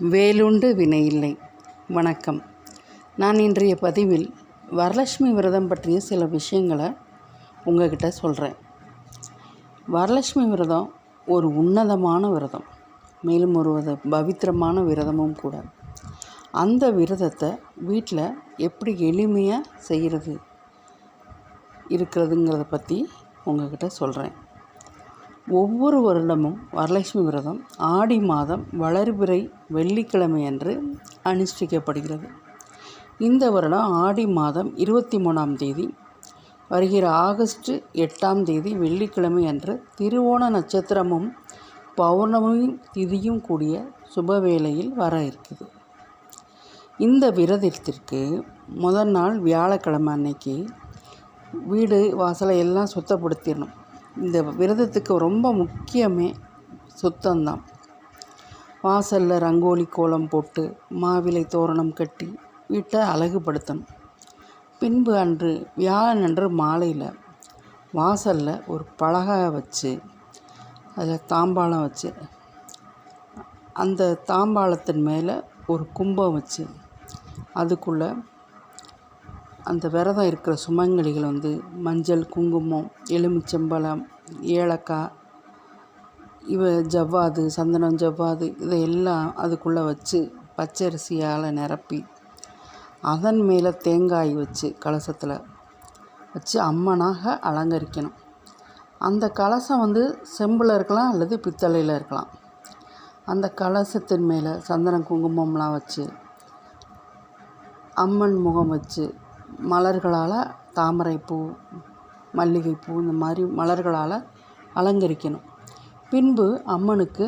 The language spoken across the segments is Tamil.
வேலுண்டு வினையில்லை. வணக்கம். நான் இன்றைய பதிவில் வரலட்சுமி விரதம் பற்றிய சில விஷயங்களை உங்ககிட்ட சொல்கிறேன். வரலட்சுமி விரதம் ஒரு உன்னதமான விரதம், மேலும் ஒரு பவித்திரமான விரதமும் கூட. அந்த விரதத்தை வீட்டில் எப்படி எளிமையாக செய்கிறது இருக்கிறதுங்கிறத பற்றி உங்ககிட்ட சொல்கிறேன். ஒவ்வொரு வருடமும் வரலட்சுமி விரதம் ஆடி மாதம் வளர்பிறை வெள்ளிக்கிழமை அன்று அனுஷ்டிக்கப்படுகிறது. இந்த வருடம் ஆடி மாதம் 23ஆம் தேதி வருகிற ஆகஸ்ட் 8ஆம் தேதி வெள்ளிக்கிழமை அன்று திருவோண நட்சத்திரமும் பௌர்ணமி திதியும் கூடிய சுபவேளையில் வர இருக்குது. இந்த விரதத்திற்கு முதல் நாள் வியாழக்கிழமை அன்னைக்கு வீடு வாசலை எல்லாம் சுத்தப்படுத்திடணும். இந்த விரதத்துக்கு ரொம்ப முக்கியமே சுத்தம்தான். வாசலில் ரங்கோலி கோலம் போட்டு மாவிலை தோரணம் கட்டி வீட்டை அழகுபடுத்தணும். பின்பு அன்று வியாழன் அன்று மாலையில் வாசலில் ஒரு பலகை வச்சு அதில் தாம்பாளம் வச்சு அந்த தாம்பாளத்தின் மேலே ஒரு கும்பம் வச்சு அதுக்குள்ளே அந்த விரதம் இருக்கிற சுமங்கலிகள் மஞ்சள், குங்குமம், எலுமிச்சம்பழம், ஏலக்காய், ஜவ்வாது, சந்தனம், ஜவ்வாது இதையெல்லாம் அதுக்குள்ளே வச்சு பச்சரிசியால் நிரப்பி அதன் மேலே தேங்காய் வச்சு கலசத்தில் வச்சு அம்மனாக அலங்கரிக்கணும். அந்த கலசம் செம்பில் இருக்கலாம் அல்லது பித்தளையில் இருக்கலாம். அந்த கலசத்தின் மேலே சந்தனம், குங்குமம்லாம் வச்சு அம்மன் முகம் வச்சு மலர்களால் தாமரைப்பூ, மல்லிகைப்பூ இந்த மாதிரி மலர்களால் அலங்கரிக்கணும். பின்பு அம்மனுக்கு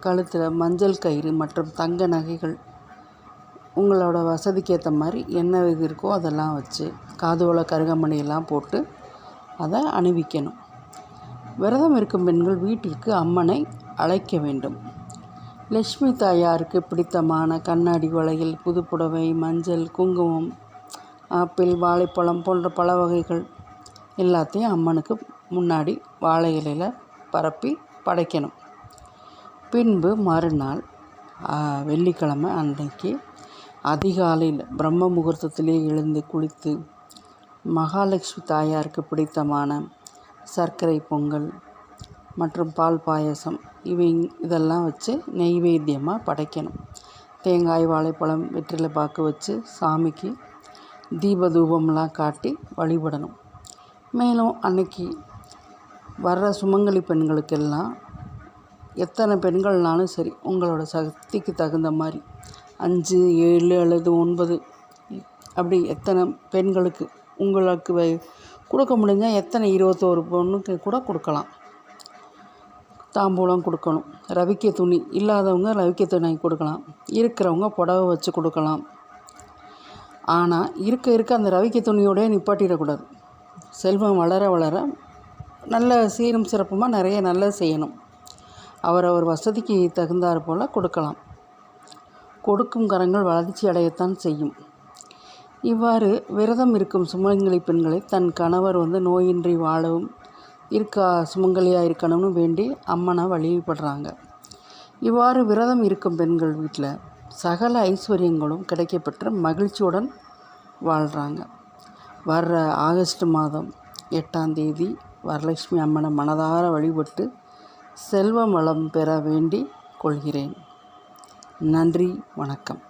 கழுத்தில் மஞ்சள் கயிறு மற்றும் தங்க நகைகள் உங்களோட வசதிக்கு ஏற்ற மாதிரி என்ன இது இருக்கோ அதெல்லாம் வச்சு காதோல கருகமணியெல்லாம் போட்டு அதை அணிவிக்கணும். விரதம் இருக்கும் பெண்கள் வீட்டிற்கு அம்மனை அழைக்க வேண்டும். லட்சுமி தாயாருக்கு பிடித்தமான கண்ணாடி வளையல், புதுப்புடவை, மஞ்சள், குங்குமம், ஆப்பிள், வாழைப்பழம் போன்ற பல வகைகள் எல்லாத்தையும் அம்மனுக்கு முன்னாடி வாழை இலையில் பரப்பி படைக்கணும். பின்பு மறுநாள் வெள்ளிக்கிழமை அன்றைக்கு அதிகாலையில் பிரம்ம முகூர்த்தத்திலே எழுந்து குளித்து மகாலட்சுமி தாயாருக்கு பிடித்தமான சர்க்கரை பொங்கல் மற்றும் பால் பாயசம் இதெல்லாம் வச்சு நெய்வேத்தியமாக படைக்கணும். தேங்காய், வாழைப்பழம், வெற்றிலை பாக்கு வச்சு சாமிக்கு தீப தூபம்லாம் காட்டி வழிபடணும். மேலும் அன்னைக்கு வர்ற சுமங்கலி பெண்களுக்கெல்லாம் எத்தனை பெண்கள்னாலும் சரி உங்களோட சக்திக்கு தகுந்த மாதிரி 5, 7 அல்லது 9 அப்படி எத்தனை பெண்களுக்கு உங்களுக்கு கொடுக்க முடிஞ்சால் எத்தனை 21 பொண்ணுக்கு கூட கொடுக்கலாம். தாம்பூலம் கொடுக்கணும். ரவிக்கை துணி இல்லாதவங்க ரவிக்கை துணி கொடுக்கலாம். இருக்கிறவங்க புடவை வச்சு கொடுக்கலாம். ஆனால் இருக்க அந்த ரவிக்கை துணியோடய நிப்பாட்டிடக்கூடாது. செல்வம் வளர வளர நல்ல சீரும் சிறப்புமாக நிறைய நல்லது செய்யணும். அவரவர் வசதிக்கு தகுந்தாற் போல் கொடுக்கலாம். கொடுக்கும் கரங்கள் வளர்ச்சி அடையத்தான் செய்யும். இவ்வாறு விரதம் இருக்கும் சுமங்கலி பெண்களை தன் கணவர் நோயின்றி வாழவும் சுமங்கலியாக இருக்கணும்னு வேண்டி அம்மனை வழிபடுறாங்க. இவ்வாறு விரதம் இருக்கும் பெண்கள் வீட்டில் சகல ஐஸ்வர்யங்களும் கிடைக்கப்பெற்று மகிழ்ச்சியுடன் வாழ்கிறாங்க. வர்ற ஆகஸ்ட் மாதம் 8ஆம் தேதி வரலட்சுமி அம்மனை மனதார வழிபட்டு செல்வ வளம் பெற வேண்டி கொள்கிறேன். நன்றி, வணக்கம்.